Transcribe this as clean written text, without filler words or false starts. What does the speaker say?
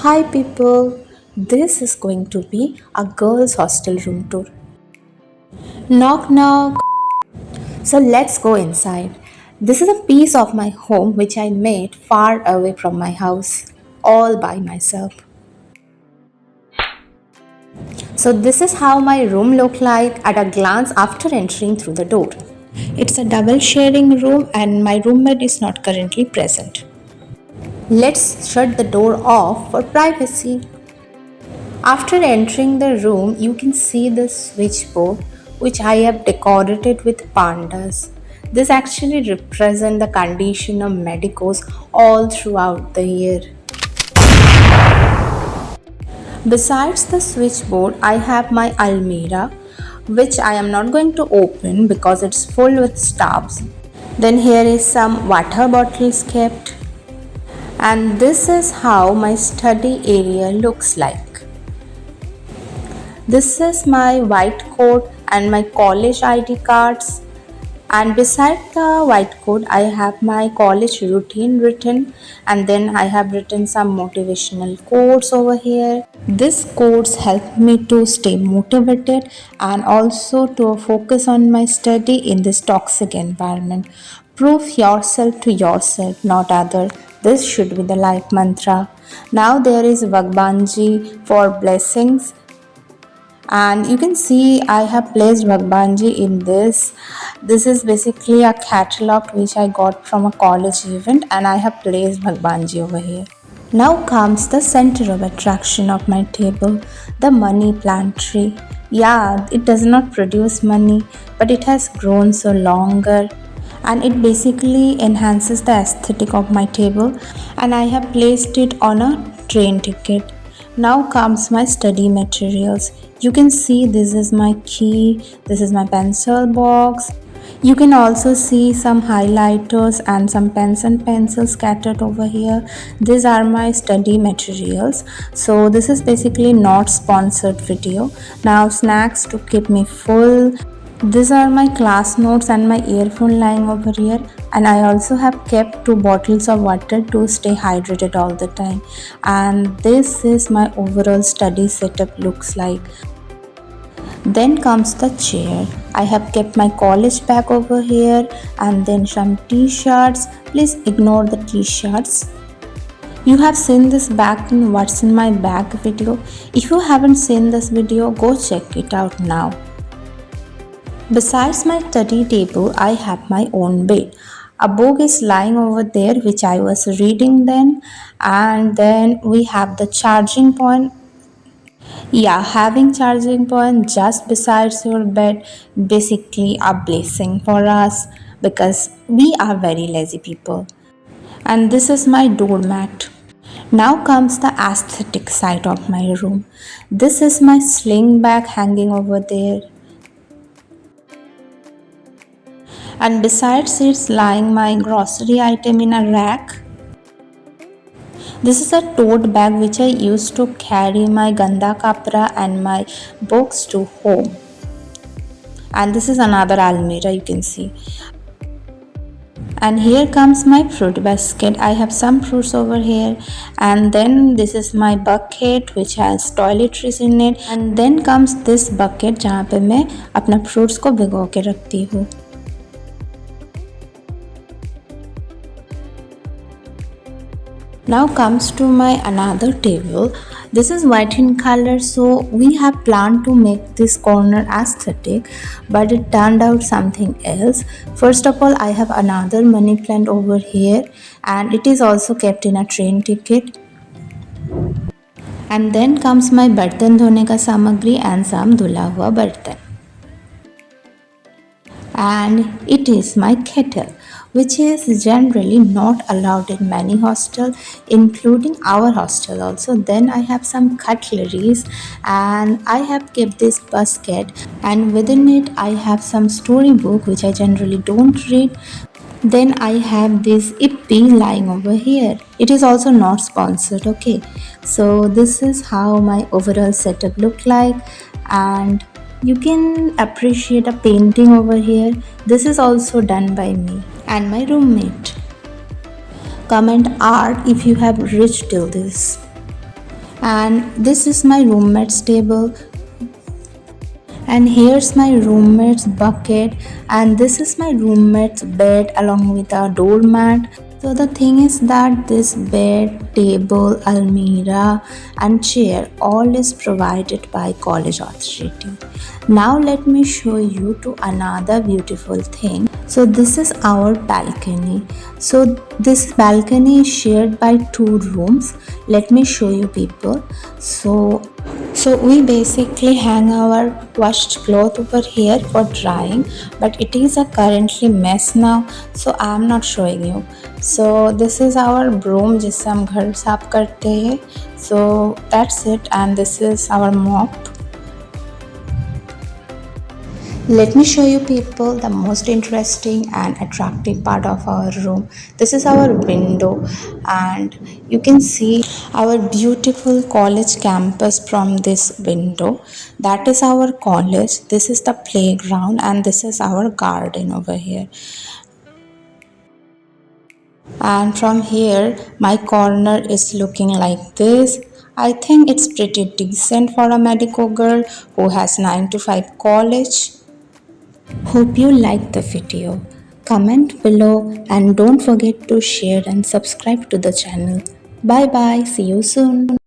Hi people, this is going to be a girls' hostel room tour. Knock knock. So let's go inside. This is a piece of my home which I made far away from my house, all by myself. So this is how my room looked like at a glance after entering through the door. It's a double sharing room and my roommate is not currently present. Let's shut the door off for privacy. After entering the room, you can see the switchboard which I have decorated with pandas. This actually represents the condition of medicos all throughout the year. Besides the switchboard, I have my almirah which I am not going to open because it's full with stuffs. Then here is some water bottles kept, and this is how my study area looks like. This is my white coat and my college ID cards. And beside the white coat, I have my college routine written, and then I have written some motivational quotes over here. These quotes help me to stay motivated and also to focus on my study in this toxic environment. Prove yourself to yourself, not other. This should be the life mantra. Now there is Vagbanji for blessings, and you can see I have placed Bhagbanji in this is basically a catalog which I got from a college event, and I have placed Bhagbanji over here. Now comes the center of attraction of my table, the money plant tree. Yeah, it does not produce money, but it has grown so longer, and it basically enhances the aesthetic of my table, and I have placed it on a train ticket. Now comes my study materials. You can see this is my key, this is my pencil box. You can also see some highlighters and some pens and pencils scattered over here. These are my study materials. So this is basically not sponsored video. Now snacks to keep me full. These are my class notes and my earphone lying over here, and I also have kept 2 bottles of water to stay hydrated all the time. And this is my overall study setup looks like. Then comes the chair. I have kept my college bag over here, and then some t-shirts. Please ignore the t-shirts. You have seen this bag in What's in My Bag video. If you haven't seen this video, go check it out now. Besides my study table, I have my own bed. A book is lying over there which I was reading then, and then we have the charging point. Yeah, having charging point just besides your bed basically a blessing for us because we are very lazy people. And this is my doormat. Now comes the aesthetic side of my room. This is my sling bag hanging over there. And besides it's lying my grocery item in a rack. This is a tote bag which I used to carry my ganda kapra and my books to home. And this is another almirah you can see. And here comes my fruit basket. I have some fruits over here, and then this is my bucket which has toiletries in it, and then comes this bucket जहाँ पे मैं अपना fruits को भिगो के रखती हूँ. Now comes to my another table. This is white in color, so we have planned to make this corner aesthetic, but it turned out something else. First of all, I have another money plant over here, and it is also kept in a train ticket. And then comes my bartan dhone ka samagri and some dhula hua bartan. And it is my kettle, which is generally not allowed in many hostels, including our hostel also. Then I have some cutleries, and I have kept this basket, and within it I have some storybook which I generally don't read. Then I have this ippy lying over here. It is also not sponsored, okay? So this is how my overall setup look like, and you can appreciate a painting over here. This is also done by me and my roommate. Comment art if you have reached till this. And this is my roommate's table, and here's my roommate's bucket, and this is my roommate's bed along with a doormat. So the thing is that this bed, table, almirah and chair all is provided by college authority. Now let me show you to another beautiful thing. So this is our balcony. So this balcony is shared by two rooms. Let me show you people. So we basically hang our washed cloth over here for drying, but it is a currently mess now, so I am not showing you. So this is our broom जिससे हम घर साफ करते हैं. So that's it, and this is our mop. Let me show you people the most interesting and attractive part of our room. This is our window, and you can see our beautiful college campus from this window. That is our college. This is the playground, and this is our garden over here. And from here my corner is looking like this. I think it's pretty decent for a medico girl who has 9 to 5 college. Hope you liked the video. Comment below and don't forget to share and subscribe to the channel. Bye bye. See you soon.